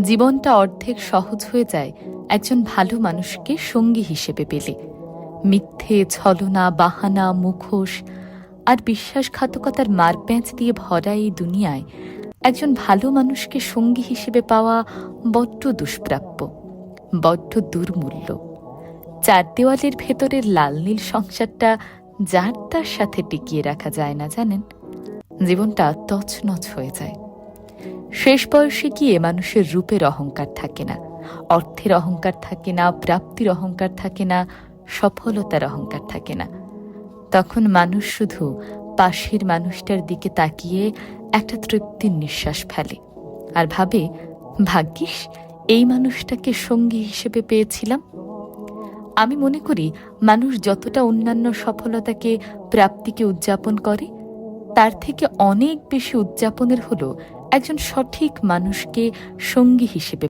জীবনটা অর্ধেক সহজ হয়ে যায় একজন ভালো মানুষকে সঙ্গী হিসেবে পেলে। মিথ্যে, ছলনা, বাহানা, মুখোশ আর বিশ্বাসঘাতকতার মারপ্যাঁচ দিয়ে ভরা এই দুনিয়ায় একজন ভালো মানুষকে সঙ্গী হিসেবে পাওয়া বড্ড দুষ্প্রাপ্য, বড্ড দুর্মূল্য। চার দেওয়ালের ভেতরের লাল নীল সংসারটা যার তার সাথে টিকিয়ে রাখা যায় না, জানেন। জীবনটা তছনছ হয়ে যায়। শেষ বয়সে গিয়ে মানুষের রূপের অহংকার থাকে না, অর্থের অহংকার থাকে না, প্রাপ্তির অহংকার থাকে না, সফলতার অহংকার থাকে না। তখন মানুষ শুধু পাশের মানুষটার দিকে তাকিয়ে একটা তৃপ্তির নিঃশ্বাস ফেলে আর ভাবে, ভাগ্যিস এই মানুষটাকে সঙ্গী হিসেবে পেয়েছিলাম। আমি মনে করি মানুষ যতটা অন্যান্য সফলতাকে, প্রাপ্তিকে উদযাপন করে, তার থেকে অনেক বেশি উদযাপনের হলো একজন সঠিক মানুষকে সঙ্গী হিসেবে